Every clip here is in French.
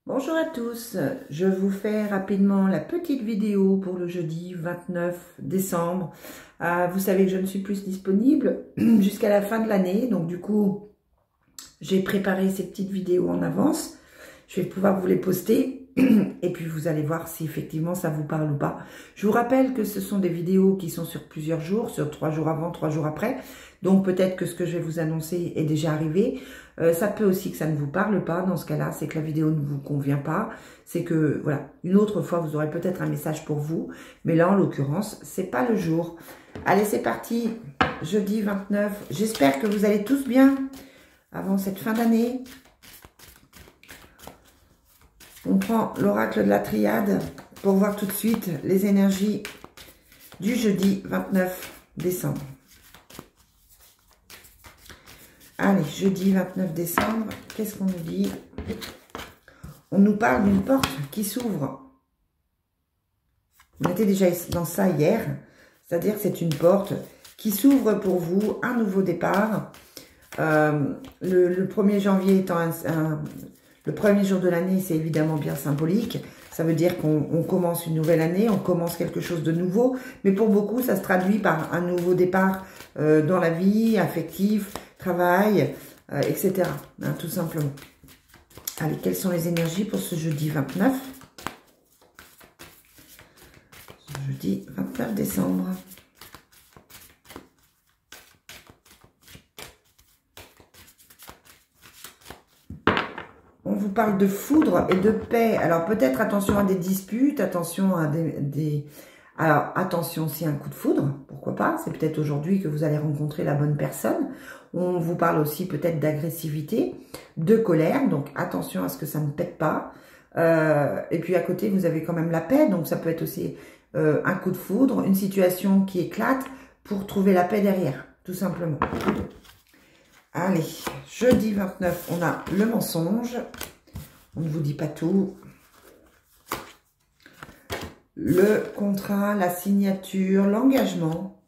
Bonjour à tous, je vous fais rapidement la petite vidéo pour le jeudi 29 décembre. Vous savez que je ne suis plus disponible jusqu'à la fin de l'année, donc du coup, j'ai préparé ces petites vidéos en avance. Je vais pouvoir vous les poster et puis vous allez voir si effectivement ça vous parle ou pas. Je vous rappelle que ce sont des vidéos qui sont sur plusieurs jours, sur 3 jours avant, 3 jours après. Donc peut-être que ce que je vais vous annoncer est déjà arrivé. Ça peut aussi que ça ne vous parle pas. Dans ce cas-là, c'est que la vidéo ne vous convient pas. C'est que, voilà, une autre fois, vous aurez peut-être un message pour vous. Mais là, en l'occurrence, c'est pas le jour. Allez, c'est parti. Jeudi 29. J'espère que vous allez tous bien avant cette fin d'année. On prend l'oracle de la triade pour voir tout de suite les énergies du jeudi 29 décembre. Allez, jeudi 29 décembre, qu'est-ce qu'on nous dit? On nous parle d'une porte qui s'ouvre. On était déjà dans ça hier, c'est-à-dire que c'est une porte qui s'ouvre pour vous, un nouveau départ. Le 1er janvier étant le premier jour de l'année, c'est évidemment bien symbolique. Ça veut dire qu'on commence une nouvelle année, on commence quelque chose de nouveau. Mais pour beaucoup, ça se traduit par un nouveau départ dans la vie, affectif, travail, etc. Hein, tout simplement. Allez, quelles sont les énergies pour ce jeudi 29? Jeudi 29 décembre. On vous parle de foudre et de paix. Alors peut-être attention à des disputes, attention à Alors attention aussi à un coup de foudre, pourquoi pas. C'est peut-être aujourd'hui que vous allez rencontrer la bonne personne. On vous parle aussi peut-être d'agressivité, de colère. Donc attention à ce que ça ne pète pas. Et puis à côté, vous avez quand même la paix. Donc ça peut être aussi un coup de foudre, une situation qui éclate pour trouver la paix derrière, tout simplement. Allez, jeudi 29, on a le mensonge. On ne vous dit pas tout. Le contrat, la signature, l'engagement.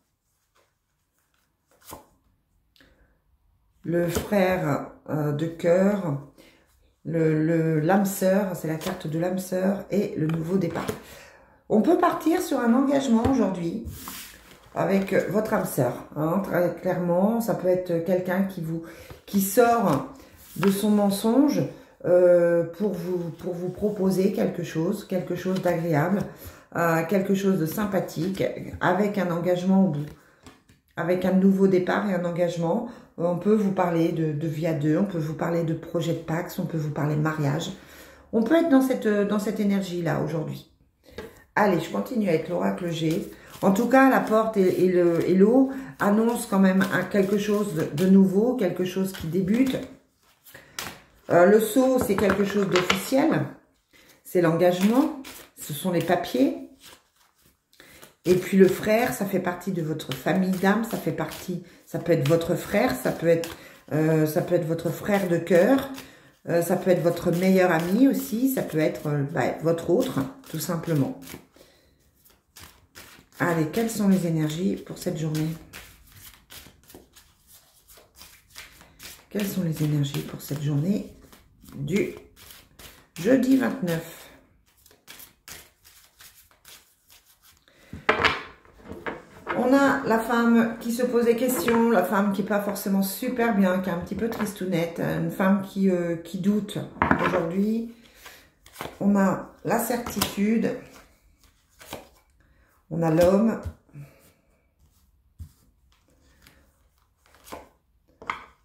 Le frère de cœur. L'âme sœur, c'est la carte de l'âme sœur. Et le nouveau départ. On peut partir sur un engagement aujourd'hui avec votre âme sœur. Hein, très clairement, ça peut être quelqu'un qui sort de son mensonge pour vous proposer quelque chose d'agréable, quelque chose de sympathique, avec un engagement au bout, avec un nouveau départ et un engagement. On peut vous parler de vie à deux, on peut vous parler de projet de Pax, on peut vous parler de mariage. On peut être dans cette énergie-là aujourd'hui. Allez, je continue avec l'oracle G. En tout cas, la porte et l'eau annoncent quand même quelque chose de nouveau, quelque chose qui débute. Le sceau, c'est quelque chose d'officiel. C'est l'engagement. Ce sont les papiers. Et puis le frère, ça fait partie de votre famille d'âme. Ça peut être votre frère, ça peut être votre frère de cœur. Ça peut être votre meilleur ami aussi. Ça peut être votre autre, tout simplement. Allez, quelles sont les énergies pour cette journée? Quelles sont les énergies pour cette journée du jeudi 29? On a la femme qui se pose des questions, la femme qui n'est pas forcément super bien, qui est un petit peu tristounette, une femme qui doute aujourd'hui. On a la certitude. On a l'homme.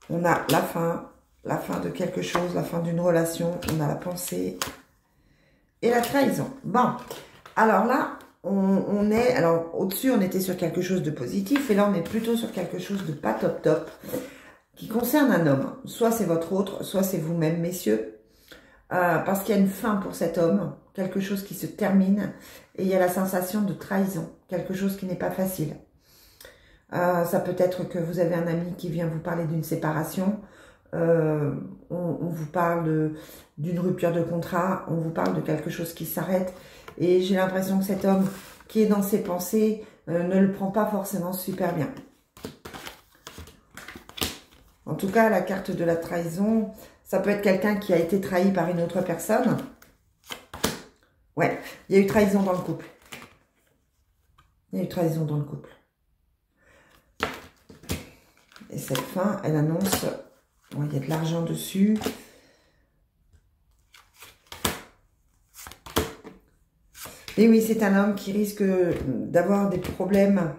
On a la fin de quelque chose, la fin d'une relation. On a la pensée et la trahison. Bon, alors là, on est, alors au-dessus, on était sur quelque chose de positif et là, on est plutôt sur quelque chose de pas top top qui concerne un homme. Soit c'est votre autre, soit c'est vous-même, messieurs. Parce qu'il y a une fin pour cet homme, quelque chose qui se termine, et il y a la sensation de trahison, quelque chose qui n'est pas facile. Ça peut être que vous avez un ami qui vient vous parler d'une séparation, on vous parle d'une rupture de contrat, on vous parle de quelque chose qui s'arrête, et j'ai l'impression que cet homme qui est dans ses pensées ne le prend pas forcément super bien. En tout cas, la carte de la trahison, ça peut être quelqu'un qui a été trahi par une autre personne, Ouais, il y a eu trahison dans le couple. Il y a eu trahison dans le couple. Et cette fin, elle annonce... Bon, il y a de l'argent dessus. Et oui, c'est un homme qui risque d'avoir des problèmes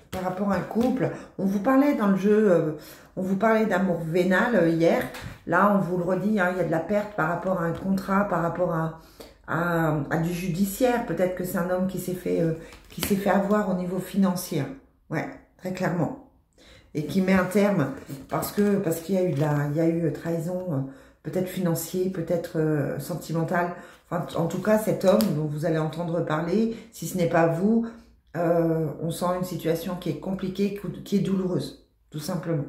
par rapport à un couple. On vous parlait dans le jeu, on vous parlait d'amour vénal hier. Là, on vous le redit, hein, il y a de la perte par rapport à un contrat, par rapport à du judiciaire. Peut-être que c'est un homme qui s'est fait avoir au niveau financier. Ouais, très clairement. Et qui met un terme parce qu'il y a eu trahison, peut-être financier, peut-être sentimentale. Enfin, en tout cas, cet homme dont vous allez entendre parler, si ce n'est pas vous, on sent une situation qui est compliquée, qui est douloureuse, tout simplement.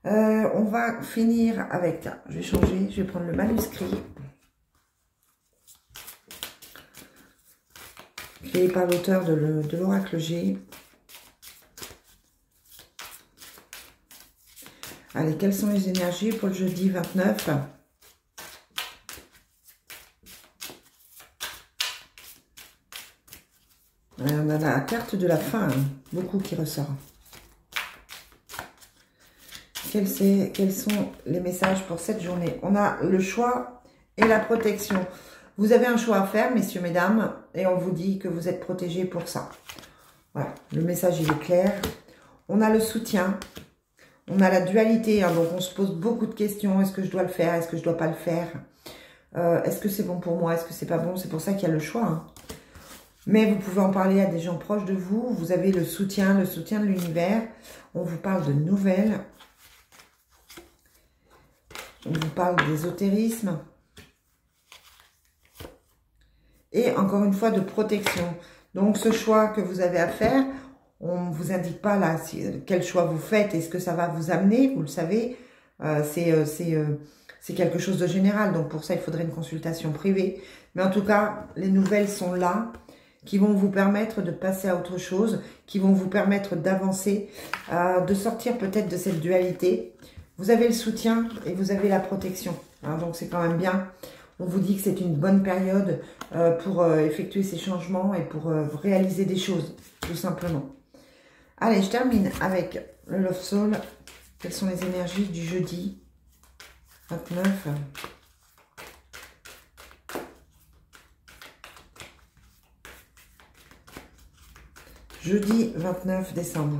On va finir avec... Je vais changer, je vais prendre le manuscrit. Créé par l'auteur de l'Oracle G. Allez, quelles sont les énergies pour le jeudi 29 ? On a la carte de la fin, hein, beaucoup qui ressort. Quels sont les messages pour cette journée? On a le choix et la protection. Vous avez un choix à faire, messieurs, mesdames, et on vous dit que vous êtes protégés pour ça. Voilà, le message, il est clair. On a le soutien. On a la dualité, hein, donc on se pose beaucoup de questions. Est-ce que je dois le faire? Est-ce que je dois pas le faire? Est-ce que c'est bon pour moi? Est-ce que c'est pas bon? C'est pour ça qu'il y a le choix, hein. Mais vous pouvez en parler à des gens proches de vous. Vous avez le soutien de l'univers. On vous parle de nouvelles. On vous parle d'ésotérisme. Et encore une fois, de protection. Donc, ce choix que vous avez à faire, on ne vous indique pas là quel choix vous faites et ce que ça va vous amener. Vous le savez, c'est quelque chose de général. Donc, pour ça, il faudrait une consultation privée. Mais en tout cas, les nouvelles sont là, qui vont vous permettre de passer à autre chose, qui vont vous permettre d'avancer, de sortir peut-être de cette dualité. Vous avez le soutien et vous avez la protection, hein, donc c'est quand même bien. On vous dit que c'est une bonne période pour effectuer ces changements et pour réaliser des choses, tout simplement. Allez, je termine avec le Love Soul. Quelles sont les énergies du jeudi 29 ? Jeudi 29 décembre.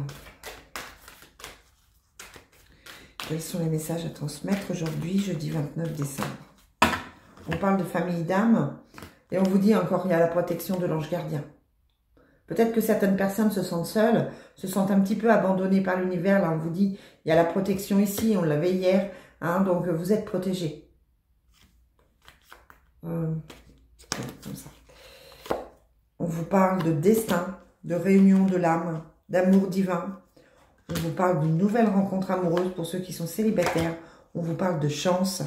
Quels sont les messages à transmettre aujourd'hui, jeudi 29 décembre? On parle de famille d'âme et on vous dit encore, il y a la protection de l'ange gardien. Peut-être que certaines personnes se sentent seules, se sentent un petit peu abandonnées par l'univers. Là, on vous dit, il y a la protection ici, on l'avait hier, hein, donc vous êtes protégés. Comme ça. On vous parle de destin, de réunion de l'âme, d'amour divin. On vous parle d'une nouvelle rencontre amoureuse pour ceux qui sont célibataires. On vous parle de chance.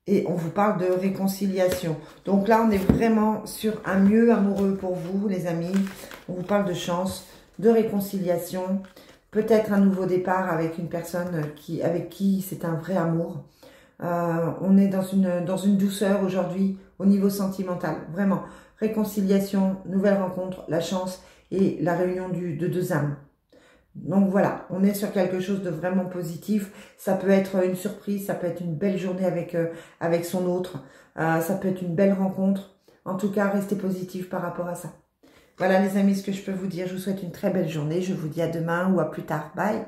Et on vous parle de réconciliation. Donc là, on est vraiment sur un mieux amoureux pour vous, les amis. On vous parle de chance, de réconciliation. Peut-être un nouveau départ avec une personne avec qui c'est un vrai amour. On est dans une douceur aujourd'hui au niveau sentimental. Vraiment, réconciliation, nouvelle rencontre, la chance et la réunion de deux âmes. Donc voilà, on est sur quelque chose de vraiment positif. Ça peut être une surprise, ça peut être une belle journée avec son autre. Ça peut être une belle rencontre. En tout cas, restez positif par rapport à ça. Voilà les amis, ce que je peux vous dire. Je vous souhaite une très belle journée. Je vous dis à demain ou à plus tard. Bye!